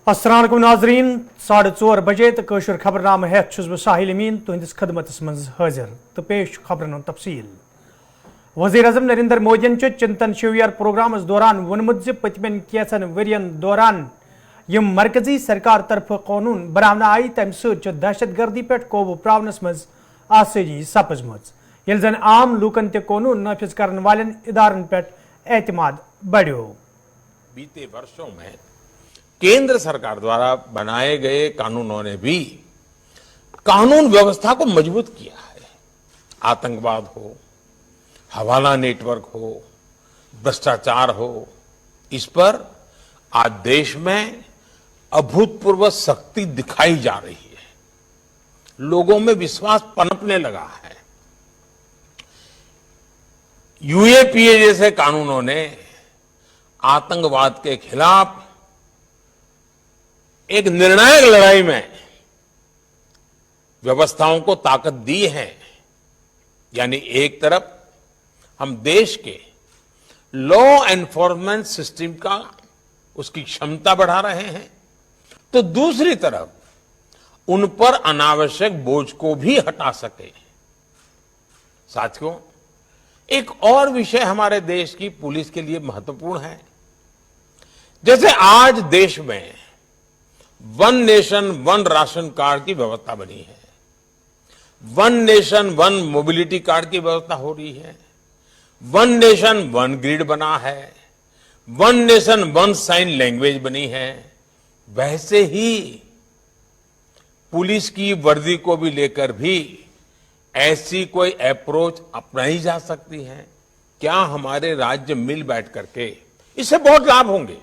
अस्सलाम वालेकुम नाजरीन 4:30 बजे तो कशर खबरनामा हेत बह साहिल अमीन तुहंदिस खदमतस मज हाजिर तो पेश खबरन तफसील। वज़ीर आज़म नरेंद्र मोदियन चिंतन शिविर प्रोग्रामस दौरान वोनमुत पतमन कैंसन वरियन दौरान यम मरकजी सरकार तरफ कानून बनाना आई तम सत दहशत गर्दी पे काबू प्रावनस मज आसानी सपजमज ये जन आम लूकन ते कानून नाफिज करन वालन इदारन पे एतमाद बढ़ो। बीते वर्षों में केंद्र सरकार द्वारा बनाए गए कानूनों ने भी कानून व्यवस्था को मजबूत किया है। आतंकवाद हो, हवाला नेटवर्क हो, भ्रष्टाचार हो, इस पर आज देश में अभूतपूर्व शक्ति दिखाई जा रही है। लोगों में विश्वास पनपने लगा है। यूएपीए जैसे कानूनों ने आतंकवाद के खिलाफ एक निर्णायक लड़ाई में व्यवस्थाओं को ताकत दी है। यानी एक तरफ हम देश के लॉ एनफोर्समेंट सिस्टम का उसकी क्षमता बढ़ा रहे हैं, तो दूसरी तरफ उन पर अनावश्यक बोझ को भी हटा सके। साथियों, एक और विषय हमारे देश की पुलिस के लिए महत्वपूर्ण है। जैसे आज देश में one nation one ration card की व्यवस्था बनी है, one nation one mobility card की व्यवस्था हो रही है, वन नेशन वन ग्रिड बना है, one nation one sine language बनी है, वैसे ही पुलिस की वर्दी को भी लेकर भी ऐसी कोई अप्रोच अपनाई जा सकती है। क्या हमारे राज्य मिल बैठ करके इससे बहुत लाभ होंगे।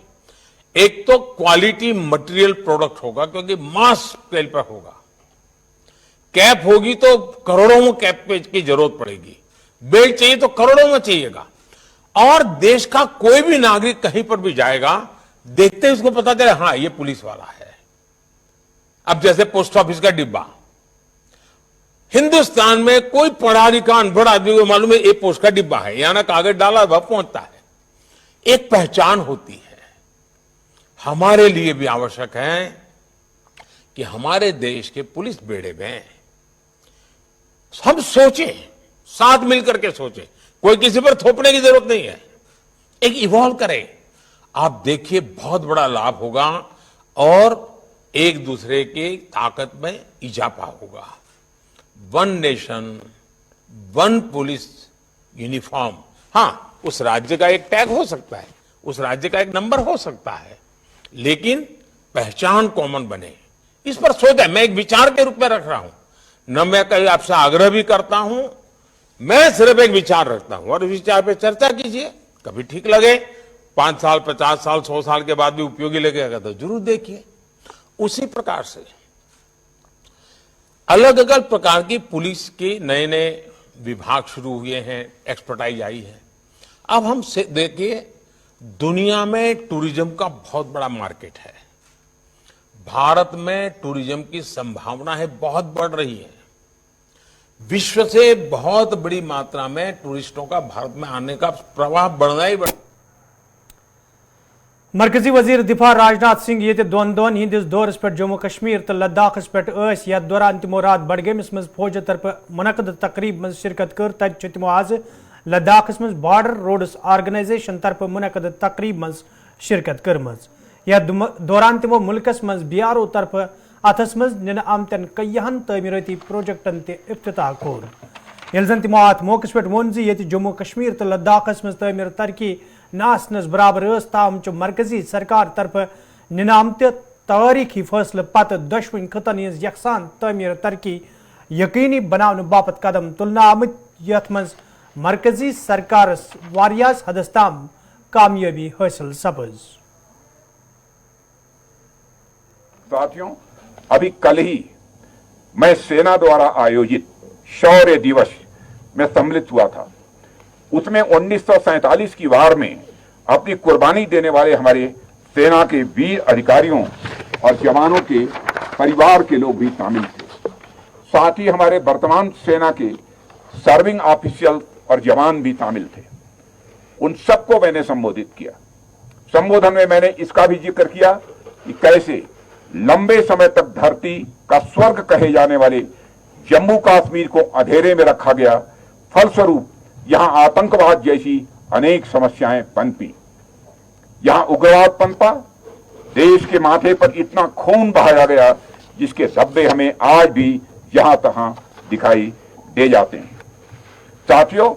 एक तो क्वालिटी मटेरियल प्रोडक्ट होगा, क्योंकि मास स्केल पर होगा। कैप होगी तो करोड़ों में कैप की जरूरत पड़ेगी, बेल्ट चाहिए तो करोड़ों में चाहिएगा। और देश का कोई भी नागरिक कहीं पर भी जाएगा, देखते ही उसको पता चले हाँ ये पुलिस वाला है। अब जैसे पोस्ट ऑफिस का डिब्बा, हिंदुस्तान में कोई पढ़ा लिखा अनपढ़ आदमी को मालूम है ये पोस्ट का डिब्बा है, यहां ना कागज डाला वह पहुंचता है। एक पहचान होती है। हमारे लिए भी आवश्यक है कि हमारे देश के पुलिस बेड़े में हम सोचें, साथ मिलकर के सोचें। कोई किसी पर थोपने की जरूरत नहीं है, एक इवॉल्व करें। आप देखिए बहुत बड़ा लाभ होगा और एक दूसरे की ताकत में इजाफा होगा। One nation one police uniform, हाँ उस राज्य का एक टैग हो सकता है, उस राज्य का एक नंबर हो सकता है, लेकिन पहचान कॉमन बने, इस पर सोचा। मैं एक विचार के रूप में रख रहा हूं, न मैं कहीं आपसे आग्रह भी करता हूं, मैं सिर्फ एक विचार रखता हूं और विचार पे चर्चा कीजिए। कभी ठीक लगे 5 साल 50 साल 100 साल के बाद भी उपयोगी लगेगा तो जरूर देखिए। उसी प्रकार से अलग अलग प्रकार की पुलिस के नए नए विभाग शुरू हुए हैं, एक्सपर्टाइज आई है। अब हम देखिए, दुनिया में टूरिज्म का बहुत बड़ा मार्केट है। भारत में टूरिज्म की संभावना है बहुत बढ़ रही है। विश्व से बहुत बड़ी मात्रा में टूरिस्टों का भारत में आने का प्रवाह बढ़ना ही बढ़। मरकजी वजीर दिफा राजनाथ सिंह ये दोन दोन हिंदिस दौरस पे जम्मू कश्मीर तो लद्दाखस पे यथ दौरान तमो रात बडगमिस मज फौज तरफ मुनकद तकरीब मज शिरकत कर। तमो आज लद्दाखस मज बॉर्डर रोड्स ऑर्गेनाइजेशन तरफ मुनकद तकरीब मज शिरकत करमज। यथ दौरान तमो मुल्कस मज बीआरओ तरफ अथस मज निन आमतन कयहन तमीरती प्रोजेक्टन ते इफ्तिताह कोर। ये जन तमो अत मौके पे वोन ये जम्मू कश्मीर तो लद्दाखस मज तमीर तरक्की नासनस बराबर ताम मरकजी सरकार तरफ निनामत तारीखी फैसले पत दशवन खतन हज यकसान तमीर तरक्की यकीनी बनाने बापत कदम तुलना आमत यथ मज मरकजी सरकार वारियास हदस ताम कामयाबी हासिल सपज। साथियों, अभी कल ही मैं सेना द्वारा आयोजित शौर्य दिवस में सम्मिलित हुआ था। उसमें 1947 की वार में अपनी कुर्बानी देने वाले हमारे सेना के वीर अधिकारियों और जवानों के परिवार के लोग भी शामिल थे। साथ ही हमारे वर्तमान सेना के सर्विंग ऑफिशियल और जवान भी शामिल थे। उन सबको मैंने संबोधित किया। संबोधन में मैंने इसका भी जिक्र किया कि कैसे लंबे समय तक धरती का स्वर्ग कहे जाने वाले जम्मू कश्मीर को अंधेरे में रखा गया। फलस्वरूप यहां आतंकवाद जैसी अनेक समस्याएं पनपी, यहां उग्रवाद पनपा, देश के माथे पर इतना खून बहाया गया जिसके धब्बे हमें आज भी जहां तहां दिखाई दे जाते हैं। साथियों,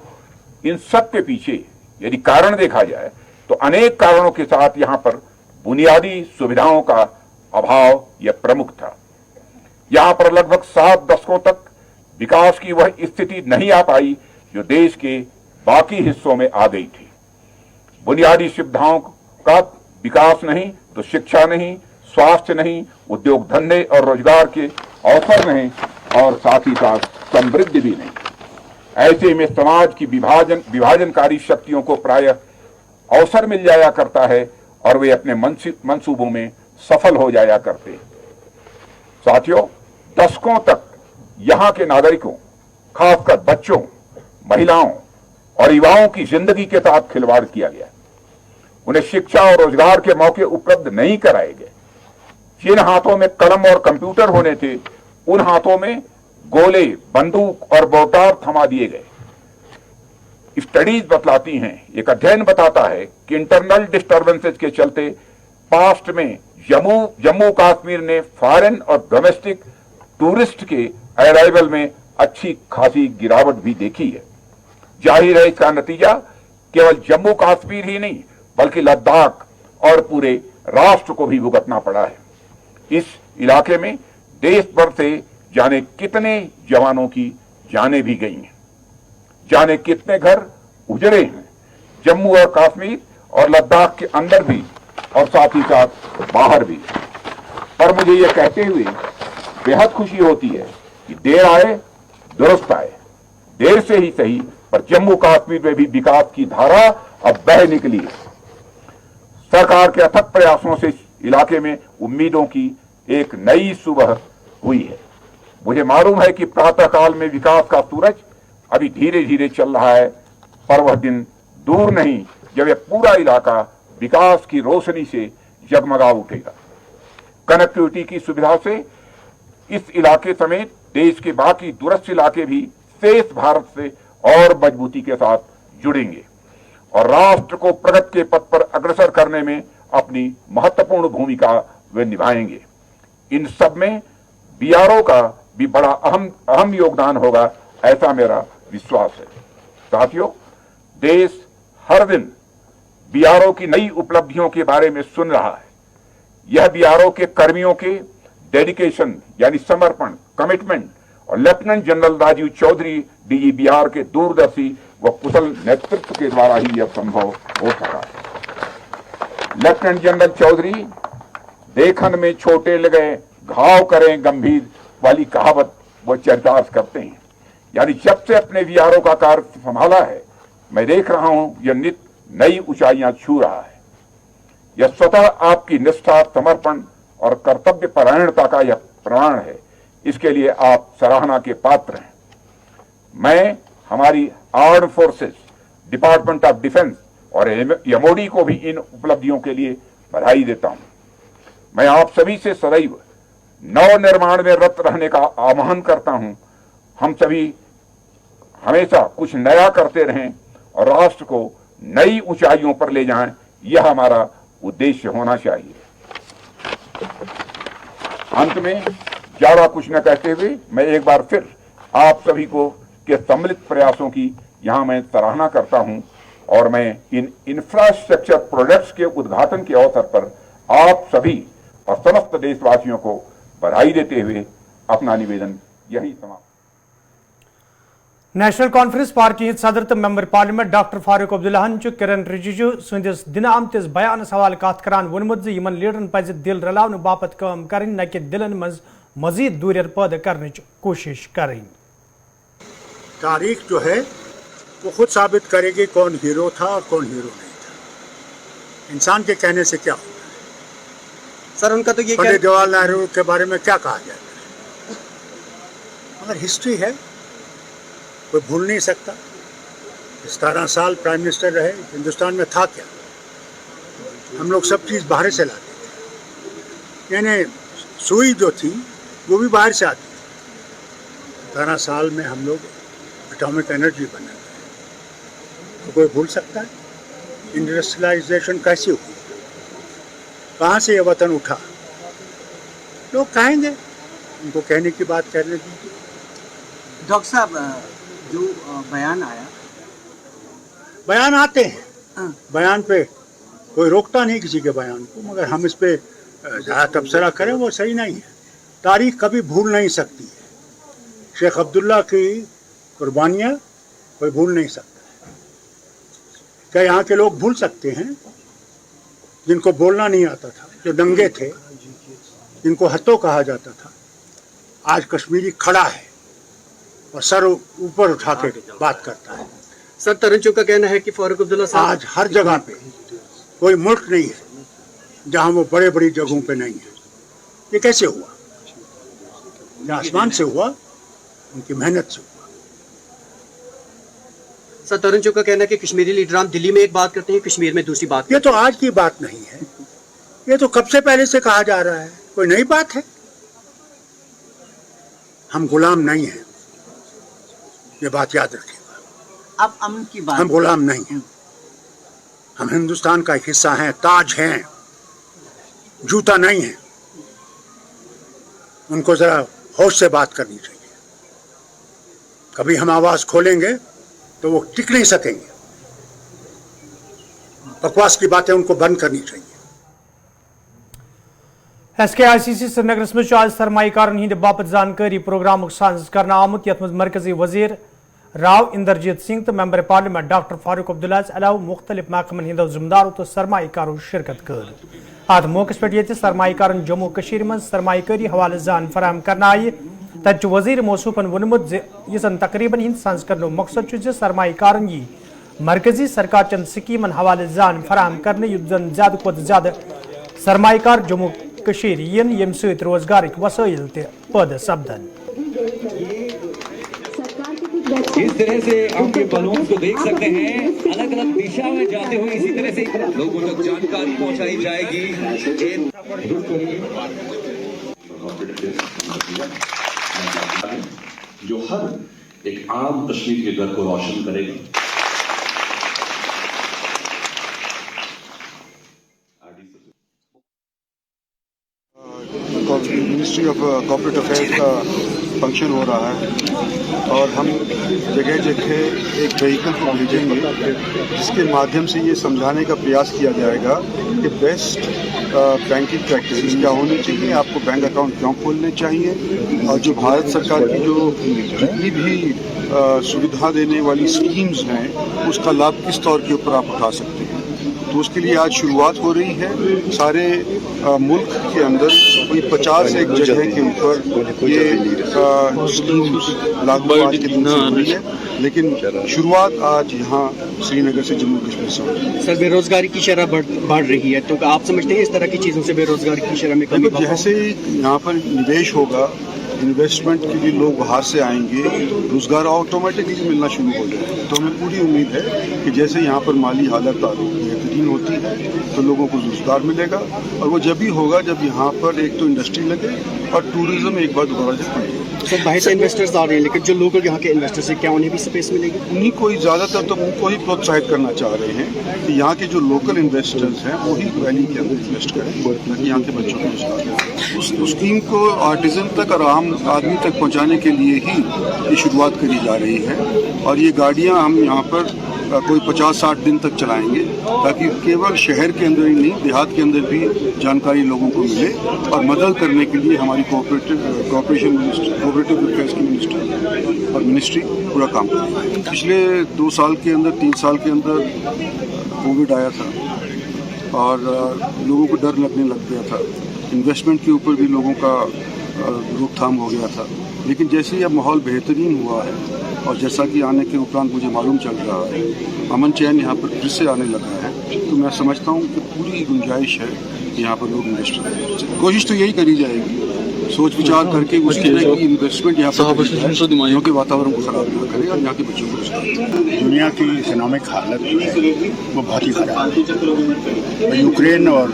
इन सब के पीछे यदि कारण देखा जाए तो अनेक कारणों के साथ यहां पर बुनियादी सुविधाओं का अभाव यह प्रमुख था। यहां पर लगभग 7 दशकों तक विकास की वह स्थिति नहीं आ पाई जो देश के बाकी हिस्सों में आ गई थी। बुनियादी सुविधाओं का विकास नहीं तो शिक्षा नहीं, स्वास्थ्य नहीं, उद्योग धंधे और रोजगार के अवसर नहीं, और साथ ही साथ समृद्धि भी नहीं। ऐसे में समाज की विभाजनकारी शक्तियों को प्रायः अवसर मिल जाया करता है और वे अपने मंसूबों में सफल हो जाया करते हैं। साथियों, दशकों तक यहां के नागरिकों, खासकर बच्चों, महिलाओं और युवाओं की जिंदगी के साथ खिलवाड़ किया गया। उन्हें शिक्षा और रोजगार के मौके उपलब्ध नहीं कराए गए। जिन हाथों में कलम और कंप्यूटर होने थे, उन हाथों में गोले, बंदूक और मोर्टार थमा दिए गए। स्टडीज बतलाती हैं, एक अध्ययन बताता है कि इंटरनल डिस्टर्बेंसेस के चलते पास्ट में जम्मू कश्मीर ने फॉरेन और डोमेस्टिक टूरिस्ट के अराइवल में अच्छी खासी गिरावट भी देखी है। जाहिर है इसका नतीजा केवल जम्मू कश्मीर ही नहीं बल्कि लद्दाख और पूरे राष्ट्र को भी भुगतना पड़ा है। इस इलाके में देश भर से जाने कितने जवानों की जानें भी गई हैं, जाने कितने घर उजड़े हैं, जम्मू और कश्मीर और लद्दाख के अंदर भी और साथ ही साथ बाहर भी। पर मुझे यह कहते हुए बेहद खुशी होती है कि देर आए दुरुस्त आए। देर से ही सही पर जम्मू कश्मीर में भी विकास की धारा अब बह निकली है। सरकार के अथक प्रयासों से इस इलाके में उम्मीदों की एक नई सुबह हुई है। मुझे मालूम है कि प्रातःकाल में विकास का सूरज अभी धीरे धीरे चल रहा है, पर वह दिन दूर नहीं जब यह पूरा इलाका विकास की रोशनी से जगमगा उठेगा। कनेक्टिविटी की सुविधा से इस इलाके समेत देश के बाकी दूरस्थ इलाके भी शेष भारत से और मजबूती के साथ जुड़ेंगे और राष्ट्र को प्रगति के पथ पर अग्रसर करने में अपनी महत्वपूर्ण भूमिका वे निभाएंगे। इन सब में बीआरओ का भी बड़ा अहम योगदान होगा, ऐसा मेरा विश्वास है। साथियों, देश हर दिन बीआरओ की नई उपलब्धियों के बारे में सुन रहा है। यह बीआरओ के कर्मियों के डेडिकेशन यानी समर्पण, कमिटमेंट और lieutenant general Rajiv Chaudhary DG Bihar के दूरदर्शी व कुशल नेतृत्व के द्वारा ही यह संभव हो सका। लेफ्टिनेंट जनरल चौधरी देखन में छोटे लगे घाव करें गंभीर वाली कहावत वो चरितार्थ करते हैं। यानी जब से अपने बीआरओ का कार्य संभाला है, मैं देख रहा हूं यह नित नई ऊंचाइयां छू रहा है। यह स्वतः आपकी निष्ठा, समर्पण और कर्तव्य परायणता का यह प्रमाण है। इसके लिए आप सराहना के पात्र हैं। मैं हमारी armed forces, department of defence और एमओडी को भी इन उपलब्धियों के लिए बधाई देता हूं। मैं आप सभी से सदैव नव निर्माण में रत रहने का आह्वान करता हूं। हम सभी हमेशा कुछ नया करते रहें और राष्ट्र को नई ऊंचाइयों पर ले जाएं, यह हमारा उद्देश्य होना चाहिए। अंत में ज्यादा कुछ न कहते हुए मैं एक बार फिर आप सभी को के सम्मिलित प्रयासों की यहां मैं सराहना करता हूं और मैं इन इंफ्रास्ट्रक्चर प्रोजेक्ट्स के उद्घाटन के अवसर पर आप सभी और समस्त देशवासियों को बधाई देते हुए अपना निवेदन यही समाप्त। नेशनल कॉन्फ्रेंस पार्टी हिंद सदर तो member parliament doctor Farooq Abdullah Kiren Rijiju सदिस दिन आमतिस बयान हवाले कत करान वोनमुत यमन लीडरन पज दिल रलावन बापत काम करें न कि दिलन मज मजीद दूरियत पैदा करने की कोशिश करें। तारीख जो है वो खुद साबित करेगी कौन हीरो था और कौन हीरो नहीं था। इंसान के कहने से क्या होगा। सर उनका तो ये पंडित जवाहरलाल नेहरू के बारे में क्या कहा जाए, मगर हिस्ट्री है, कोई भूल नहीं सकता। 17 साल प्राइम मिनिस्टर रहे, हिंदुस्तान में था क्या। हम लोग सब चीज़ बाहर से लाते थे, यानी सुई जो थी वो भी बाहर से आती। 12 साल में हम लोग एटॉमिक एनर्जी बना, तो कोई भूल सकता है इंडस्ट्रियलाइजेशन कैसे हुई, कहाँ से ये वतन उठा? लोग कहेंगे, उनको कहने की बात करने दीजिए। डॉक्टर साहब, जो बयान आया, बयान आते हैं, बयान पे कोई रोकता नहीं किसी के बयान को, मगर हम इस पे ज़्यादा तबसरा करें वो सही नहीं है। तारीख कभी भूल नहीं सकती है। शेख अब्दुल्ला की कुर्बानियाँ कोई भूल नहीं सकता। क्या यहाँ के लोग भूल सकते हैं जिनको बोलना नहीं आता था, जो दंगे थे, जिनको हत्तो कहा जाता था? आज कश्मीरी खड़ा है और सर ऊपर उठा के बात करता है। सर तरुण चुग का कहना है कि फारूक अब्दुल्ला साहब आज हर जगह पे, कोई मुल्क नहीं है जहाँ वो बड़े बड़ी जगहों पे नहीं है। ये कैसे हुआ? ये आसमान से हुआ, उनकी मेहनत से हुआ। सर तरुण चुग का कहना है कि कश्मीरी लीडरान दिल्ली में एक बात करते हैं, कश्मीर में दूसरी बात। ये तो आज की बात नहीं है, ये तो कब से पहले से कहा जा रहा है, कोई नई बात है। हम गुलाम नहीं हैं, ये बात याद रखिएगा। अब अमन की बात, हम गुलाम नहीं हैं, हम हिंदुस्तान का एक हिस्सा हैं, ताज हैं, जूता नहीं है। उनको जरा होश से बात करनी चाहिए। कभी हम आवाज खोलेंगे तो वो टिक नहीं सकेंगे। बकवास की बातें उनको बंद करनी चाहिए। SKICC श्रीनगरस में आज सरमाकार हिंद बापत जानकारी प्रोग्राम साज करना आमुत, यथ मज मरकजी वजीर राव इंदरजीत सिंह तो member parliament doctor Farooq Abdullah अलावा मुख्तलिफ महकमन हिंदो जिम्मेदारों तो सरमाकारों शिरकत कर। अत मौके पे सरमाकार जम्मू कशीर मज सरमाकारी हवाले जान फराहम करना आये। तत वजीर मौसूफन वोनमुत यन तकरीबन हिंद साज कर मकसद सरमाकार यी मरकजी सरकार चंद स्कीमन हवाले जान फराहम करने युद्ध ज्यादा खुद ज्यादा सरमाकार जम्मू कशीर यन यम सत रोजगार वसाइल पैदा सपदन। इस तरह से आप ये बलून को देख सकते हैं, अलग अलग दिशा में जाते हुए इसी तरह से लोगों तक जानकारी पहुंचाई जाएगी। जो हर एक आम कश्मीर के घर को रोशन करेगी। मिनिस्ट्री ऑफ कॉर्पोरेट अफेयर्स का फंक्शन हो रहा है और हम जगह जगह एक व्हीकल को भेजेंगे जिसके माध्यम से ये समझाने का प्रयास किया जाएगा कि बेस्ट बैंकिंग प्रैक्टिसेस क्या होनी चाहिए, आपको बैंक अकाउंट क्यों खोलने चाहिए और जो भारत सरकार की जो जितनी भी सुविधा देने वाली स्कीम्स हैं उसका लाभ किस तौर के ऊपर आप उठा सकते हैं। तो उसके लिए आज शुरुआत हो रही है। सारे मुल्क के अंदर कोई 50 एक जगह के ऊपर ये स्कीम्स लागू आज के दिन से हो रही है, लेकिन शुरुआत आज यहाँ श्रीनगर से जम्मू कश्मीर से हो रही है। सर बेरोजगारी की शरह बढ़ रही है, तो आप समझते हैं इस तरह की चीज़ों से बेरोजगारी की शरह में कमी? जैसे यहाँ पर निवेश होगा, इन्वेस्टमेंट के लिए लोग बाहर से आएंगे, रोजगार ऑटोमेटिकली मिलना शुरू हो जाएगा। तो हमें पूरी उम्मीद है कि जैसे यहाँ पर माली हालत बेहतरीन होती है तो लोगों को रोजगार मिलेगा और वो जब भी होगा जब यहाँ पर एक तो इंडस्ट्री लगे और टूरिज्म एक बार दोबारा से बढ़ेगा। सर बाहर से इन्वेस्टर्स आ रहे हैं, लेकिन जो लोकल यहाँ के इन्वेस्टर्स हैं क्या उन्हें भी स्पेस मिलेगी? उन्हीं को ही ज़्यादातर तो उनको ही प्रोत्साहित करना चाह रहे हैं कि यहाँ के जो लोकल इन्वेस्टर्स हैं वही वैली के अंदर इन्वेस्ट करें ताकि यहाँ के बच्चों को रोजगार। उस स्कीम को आर्टिजन तक और आम आदमी तक पहुँचाने के लिए ही ये शुरुआत करी जा रही है और ये गाड़ियाँ हम यहाँ पर कोई 50-60 दिन तक चलाएंगे ताकि केवल शहर के अंदर ही नहीं देहात के अंदर भी जानकारी लोगों को मिले और मदद करने के लिए हमारी कोऑपरेटिव अफेयर्स की मिनिस्ट्री पूरा काम करेगी। पिछले 2 साल के अंदर 3 साल के अंदर कोविड आया था और लोगों को डर लगने लग गया था, इन्वेस्टमेंट के ऊपर भी लोगों का रोकथाम हो गया था, लेकिन जैसे ही अब माहौल बेहतरीन हुआ है और जैसा कि आने के उपरांत मुझे मालूम चल रहा है अमन चैन यहाँ पर फिर से आने लगा है, तो मैं समझता हूँ कि पूरी गुंजाइश है कि यहाँ पर लोग इन्वेस्ट करें। कोशिश तो यही करी जाएगी सोच विचार करके उस तरह की इन्वेस्टमेंट यहाँ पर क्योंकि वातावरण को खराब ना करे और यहाँ के बच्चों को रोजगार। दुनिया की इकोनॉमिक हालत जो है वो बहुत ही खराब है। यूक्रेन और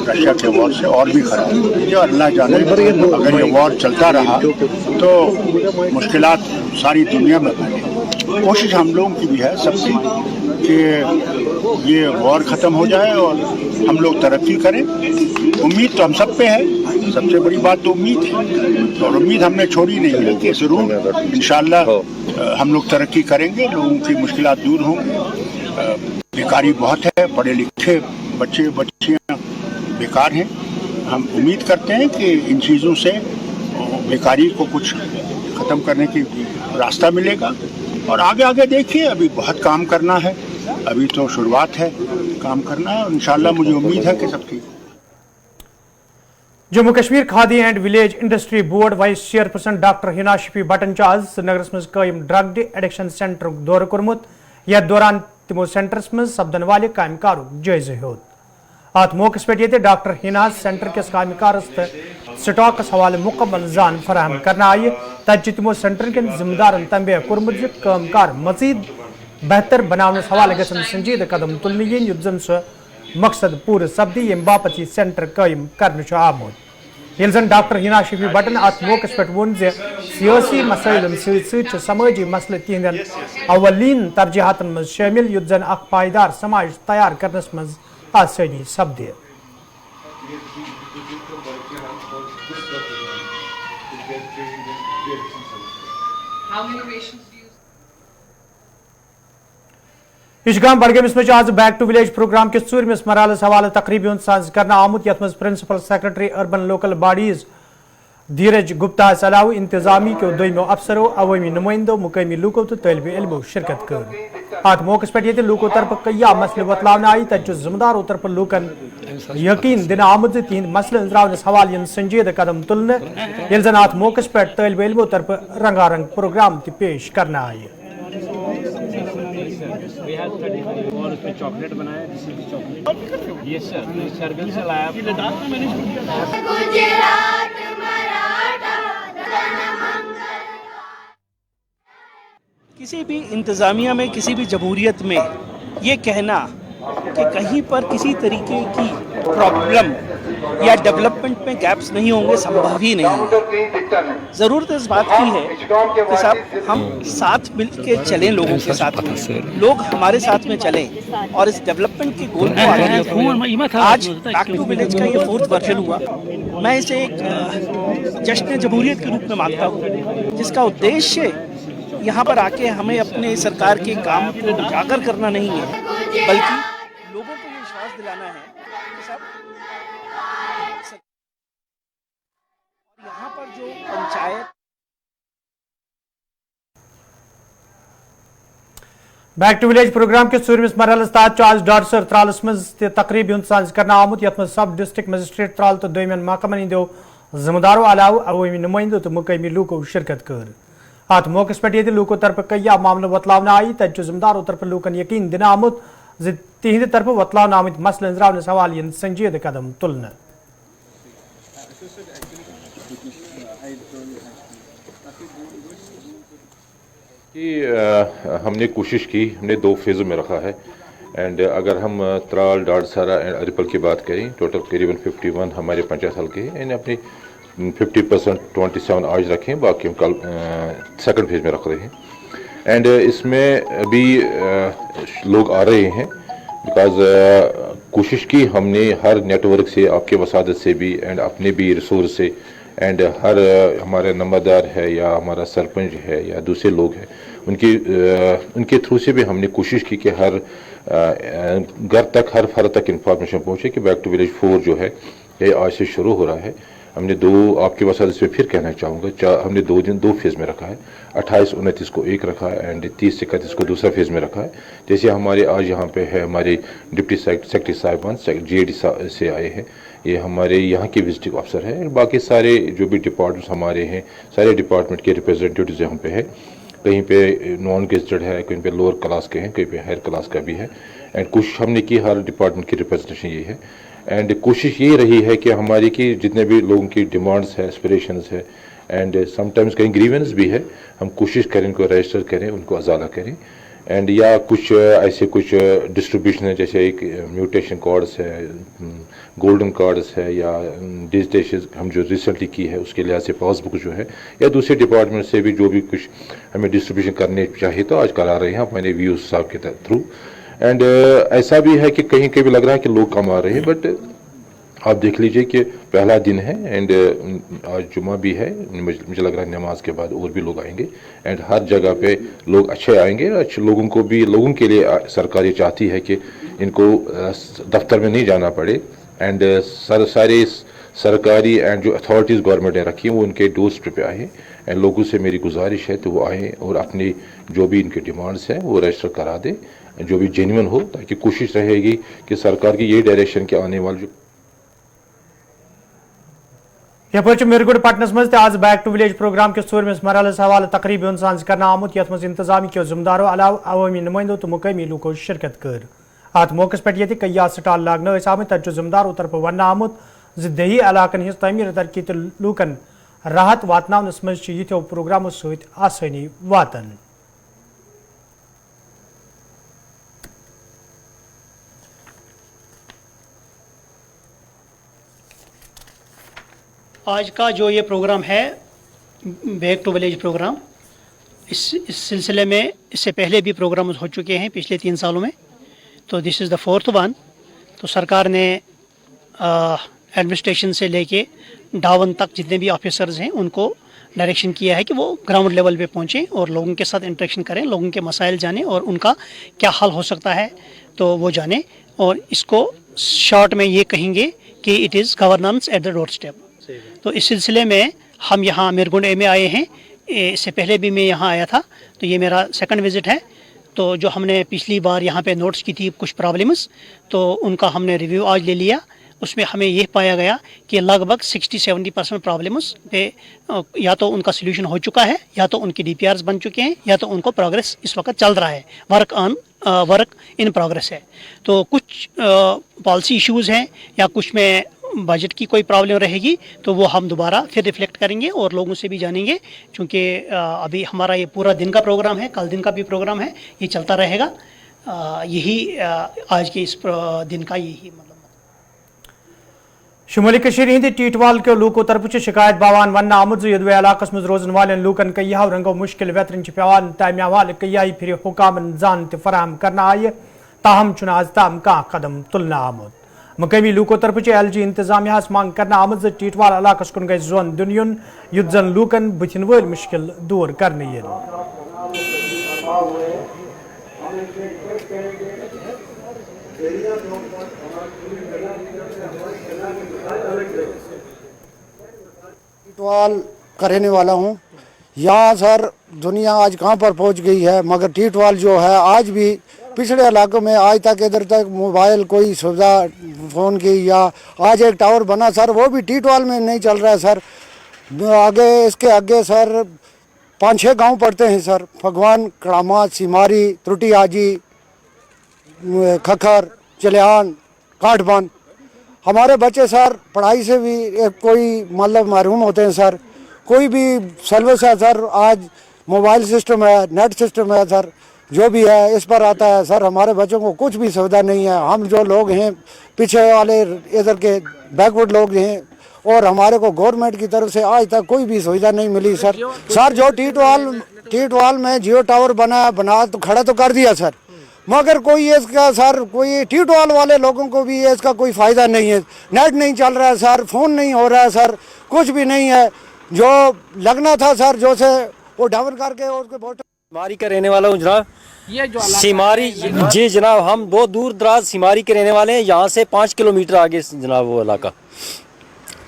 रशिया के वॉर से और भी खराब है। जो अल्लाह जाने, अगर ये वॉर चलता रहा तो मुश्किलात सारी दुनिया में बने। कोशिश हम लोगों की भी है सबकी कि ये वॉर ख़त्म हो जाए और हम लोग तरक्की करें। उम्मीद तो हम सब पे है, सबसे बड़ी बात तो उम्मीद है और उम्मीद हमने छोड़ी नहीं है कि ज़रूर इंशाअल्लाह हम लोग तरक्की करेंगे, लोगों की मुश्किलात दूर होंगी। बेकारी बहुत है, पढ़े लिखे बच्चे बच्चियाँ बेकार हैं। हम उम्मीद करते हैं कि इन चीज़ों से बेकारी को कुछ ख़त्म करने की रास्ता मिलेगा और आगे आगे देखिए, अभी बहुत काम करना है, अभी तो शुरुआत है, काम करना है और इंशाअल्लाह मुझे उम्मीद है कि सब ठीक। Jammu Kashmir khadi and village industry board vice chairperson doctor Hina Shafi button आज श्रीनगर मज कायम ड्रग एडिक्शन सेंटर दौर कोर्मुत। यथ दौरान तमो सेंटरस मज सपदन वाले कामकारुक जायजा हेत। अत मौके पे डॉक्टर हिना सेंटर किस कामकारस तो स्टॉकस हवाले मुकम्मल जान फराहम करना आय। तत तमो सेंटर कन जिम्मेदारन तंबे कोर्मुत कामकार मजीद बेहतर बनाने हवाले गसन संजीद कदम तुलने yin युद्ध जन सह मकसद पूरे सपदी यम बापत यह सेंटर कायम करने आमुद। येल जन डॉक्टर हिना शफी बटन अत मौके पे वोन जे सियासी मसइलन सत समाजी मसले तिहंदन अवलीन तरजीहातन मज शामिल युद्ध जन अख पायदार समाज तैयार करनस मज आसानी सपदे। इशगाम बडगमिस में आज बैक टू विलेज प्रोग्राम के चूरमिस मरालस हवाले तकरीबन साज करना आमुत यथ मज principal secretary urban local bodies Dheeraj Gupta अलावा इंतजामी के दोमो अफसरों अवामी नुमाइंदों मुकामी लूकों तो तलब इल्मो शिरकत कर। अत मौके पे लूकों तरफ कया मसले वतलावन आई तथ जिम्मेदारों तरफ लूकन यकीन दिन आमुद तिहद मसले अंजरावनस हवाले संजीद कदम तुलने ये जन अत मौके पे तलब इल्मों तरफ रंगारंग प्रोग्राम ति पेश करना आए। चॉकलेट बनाया ये सरगल से लाया किसी भी इंतज़ामिया में, किसी भी जमहूरियत में ये कहना कि कहीं पर किसी तरीके की प्रॉब्लम या डेवलपमेंट में गैप्स नहीं होंगे संभव ही नहीं है। ज़रूरत इस बात की है कि साहब हम साथ मिल के चलें, लोगों के साथ में, लोग हमारे साथ में चलें और इस डेवलपमेंट के गोल को आगे बढ़ें। आज बैक टू विलेज का ये 4th वर्जन हुआ। मैं इसे एक जश्न जमहूरियत के रूप में मानता हूँ, जिसका उद्देश्य यहाँ पर आके हमें अपने सरकार के काम को उजागर करना नहीं है, बल्कि लोगों को ये विश्वास दिलाना है कि साहब यहाँ पर जो panchayat back to village program के चूरमिस मरहलस तहत आज डॉडसर त्रालस मज तकरीब साज करना आमुत यथ सब डिस्ट्रिक्ट मजिस्ट्रेट त्राल तो दोमन महकमन हिंदो जिम्मेदारों अलावा अवामी नुमाइंदों तो मुकामी लूकों शिरकत कर। अत मौके पे लूकों तरफ कया मामले वतलावन आई तथ जिम्मेदारों तरफ लूकन यकीन दिन आमुत तिहद तरफ वतलावन आमद मसले अंजरावनस हवाले संजीद कदम तुलने। हमने कोशिश की, हमने 2 फेज़ों में रखा है एंड अगर हम त्राल डाडसारा एंड अरिपल की बात करें टोटल करीबन 51 हमारे पंचायत हल्के हैं एंड अपनी 50% 27 आज रखें, बाकी हम कल 2nd फेज़ में रख रहे हैं एंड इसमें अभी लोग आ रहे हैं बिकॉज कोशिश की हमने हर नेटवर्क से, आपके वसादत से भी एंड अपने भी रिसोर्स से एंड हर हमारा नंबरदार है या हमारा सरपंच है या दूसरे लोग हैं उनके थ्रू से भी हमने कोशिश की कि हर घर तक, हर फर्द तक इंफॉर्मेशन पहुँचे कि बैक टू विलेज 4 जो है ये आज से शुरू हो रहा है। हमने 2 आपके पास इसमें फिर कहना चाहूँगा, हमने 2 दिन 2 फेज़ में रखा है, 28-29 को एक रखा है एंड 30-31 को दूसरा फेज़ में रखा है। जैसे हमारे आज यहाँ पे है हमारे डिप्टी सेक्रेटरी साहिबान GAD से आए हैं, ये हमारे यहाँ के विजिटिंग अफसर हैं, बाकी सारे जो भी डिपार्टमेंट्स हमारे हैं सारे डिपार्टमेंट के रिप्रेजेंटेटिव्स यहाँ पे है। कहीं पे नॉन गेजेटेड है, कहीं पे लोअर क्लास के हैं, कहीं पे हायर क्लास का भी है एंड कुछ हमने की हर डिपार्टमेंट की रिप्रेजेंटेशन ये है एंड कोशिश ये रही है कि हमारी की जितने भी लोगों की डिमांड्स है, एस्पिरेशंस है एंड समटाइम्स कहीं ग्रीवेंस भी है, हम कोशिश करें उनको रजिस्टर करें, उनको अजाला करें एंड या कुछ ऐसे कुछ डिस्ट्रीब्यूशन है जैसे एक म्यूटेशन कार्ड्स है, गोल्डन कार्ड्स है या डिजिटेशन हम जो रिसेंटली की है उसके लिहाज से पासबुक जो है या दूसरे डिपार्टमेंट से भी जो भी कुछ हमें डिस्ट्रीब्यूशन करने चाहिए तो आज करा रहे हैं हमारे वीओ साहब के थ्रू। एंड ऐसा भी है कि कहीं कहीं लग रहा है कि लोग कम आ रहे हैं, बट आप देख लीजिए कि पहला दिन है एंड आज जुमा भी है, मुझे लग रहा है नमाज के बाद और भी लोग आएंगे एंड हर जगह पे लोग अच्छे आएंगे। अच्छे लोगों को भी, लोगों के लिए सरकार ये चाहती है कि इनको दफ्तर में नहीं जाना पड़े एंड सारे सरकारी एंड जो अथॉरिटीज़ गवर्नमेंट ने रखी हैं वो उनके डोर स्टेप पे आए एंड लोगों से मेरी गुजारिश है तो वो आएँ और अपनी जो भी इनके डिमांड्स हैं वो रजिस्टर करा दें जो भी जेन्युइन हो, ताकि कोशिश रहेगी कि सरकार की ये डायरेक्शन के आने वाले जो यह मीरगुड पटनस मज आज बैक टू विलेज प्रोग्राम के सूरमिस मरहलस हवाले तकरीब कर आमुत यथ मज इंतजामी के जिम्मेदारों अलाव अवामी नुमाइंदों तो मुकामी लूको शिरकत कर। अत मौके पे कई स्टाल लागन आमत तथ जिम्मेदारों तरफ वन आमुत दही इलाकन हिज तमीर तरक्की तो लूकन राहत वातनावनस मज यथो प्रोग्रामों सहित आसानी वातन। आज का जो ये प्रोग्राम है बैक टू विलेज प्रोग्राम, इस सिलसिले में इससे पहले भी प्रोग्राम हो चुके हैं पिछले 3 सालों में, तो this is the 4th one. तो सरकार ने एडमिनिस्ट्रेशन से लेके डाउन तक जितने भी ऑफिसर्स हैं उनको डायरेक्शन किया है कि वो ग्राउंड लेवल पे पहुँचें और लोगों के साथ इंटरेक्शन करें, लोगों के मसाइल जानें और उनका क्या हल हो सकता है तो वो जानें। और इसको शॉर्ट में ये कहेंगे कि it is governance at the door step. तो इस सिलसिले में हम यहाँ मीरगुंड में आए हैं, इससे पहले भी मैं यहाँ आया था, तो ये मेरा 2nd विज़िट है। तो जो हमने पिछली बार यहाँ पे नोट्स की थी कुछ प्रॉब्लम्स, तो उनका हमने रिव्यू आज ले लिया। उसमें हमें ये पाया गया कि लगभग 60-70% प्रॉब्लम्स पे या तो उनका सोल्यूशन हो चुका है, या तो उनकी DPRs बन चुके हैं, या तो उनको प्रोग्रेस इस वक्त चल रहा है, वर्क इन प्रोग्रेस है। तो कुछ पॉलिसी इश्यूज़ हैं या कुछ में बजट की कोई प्रॉब्लम रहेगी तो वो हम दोबारा फिर रिफ्लेक्ट करेंगे और लोगों से भी जानेंगे, क्योंकि अभी हमारा ये पूरा दिन का प्रोग्राम है, कल दिन का भी प्रोग्राम है, ये चलता रहेगा। यही आज के इस दिन का यही मतलब शुमाली कशीर हिंद टीटवाल के लूको तरफ शिकायत बावान वन आमुद यदवे इलाकस मज रोजन वाले लूकन कई रंगो मुश्किल वेतरन पेवान तमे हवाले कई फिर हुकामन जान फराहम करना आये, ताहम चुनाज ताम का कदम तुलना आमुद। मुकामी लूको तरफ LG इंतजामिया मांग करना आमद टीटवाल इलाकस कुन गई जोन दुनियन युद्धन लूकन बुथिन वल मुश्किल दूर करने ये। टीटवाल का रहने वाला हूँ। यहाँ सर दुनिया आज कहाँ पर पहुँच गई है, मगर टीटवाल जो है आज भी पिछड़े इलाकों में आज तक इधर तक मोबाइल कोई सुविधा फ़ोन की, या आज एक टावर बना सर वो भी टीटवाल में नहीं चल रहा है सर। आगे इसके आगे सर 5-6 गांव पड़ते हैं सर, भगवान, कड़ामा, सिमारी, त्रुटी आजी, खखर, चलियान, काठबन। हमारे बच्चे सर पढ़ाई से भी कोई मतलब महरूम होते हैं सर। कोई भी सर्विस है सर, आज मोबाइल सिस्टम है, नेट सिस्टम है सर, जो भी है इस पर आता है सर। हमारे बच्चों को कुछ भी सुविधा नहीं है। हम जो लोग हैं पीछे वाले इधर के बैकवर्ड लोग हैं, और हमारे को गवर्नमेंट की तरफ से आज तक कोई भी सुविधा नहीं मिली सर। सर जो टीटवाल में जियो टावर बना तो खड़ा तो कर दिया सर, मगर कोई इसका सर कोई टीटवाल वाले लोगों को भी इसका कोई फ़ायदा नहीं है। नेट नहीं चल रहा है सर, फ़ोन नहीं हो रहा है सर, कुछ भी नहीं है। जो लगना था सर जो से वो डाउन करके उसके बहुत सिमारी का रहने वाला हूँ जनाब। ये जो सिमारी जी जनाब, हम बहुत दूर दराज सिमारी के रहने वाले हैं। यहाँ से 5 किलोमीटर आगे जनाब वो इलाका,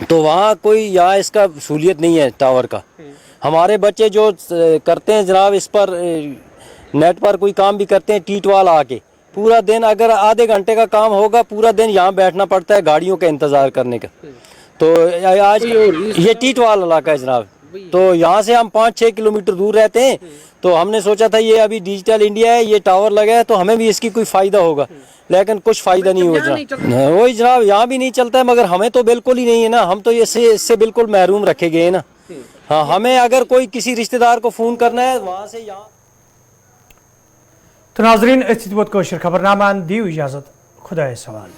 तो वहाँ कोई यहाँ इसका सहूलियत नहीं है टावर का। हमारे बच्चे जो करते हैं जनाब इस पर नेट पर कोई काम भी करते हैं, टीटवाल आके पूरा दिन, अगर आधे घंटे का काम होगा पूरा दिन यहाँ बैठना पड़ता है गाड़ियों का इंतज़ार करने का। तो आज ये टीटवाल इलाका है जनाब। तो यहाँ से हम 5-6 किलोमीटर दूर रहते हैं, तो हमने सोचा था ये अभी डिजिटल इंडिया है, ये टावर लगा है तो हमें भी इसकी कोई फायदा होगा, लेकिन कुछ फायदा नहीं हो रहा। वही जनाब, यहाँ भी नहीं चलता है, मगर हमें तो बिल्कुल ही नहीं है ना, हम तो इससे बिल्कुल महरूम रखे गए ना। हाँ, हमें अगर कोई किसी रिश्तेदार को फोन करना है वहाँ से यहाँ। तो नाजरीन, खबरनामा दी इजाजत, खुदा सवाल।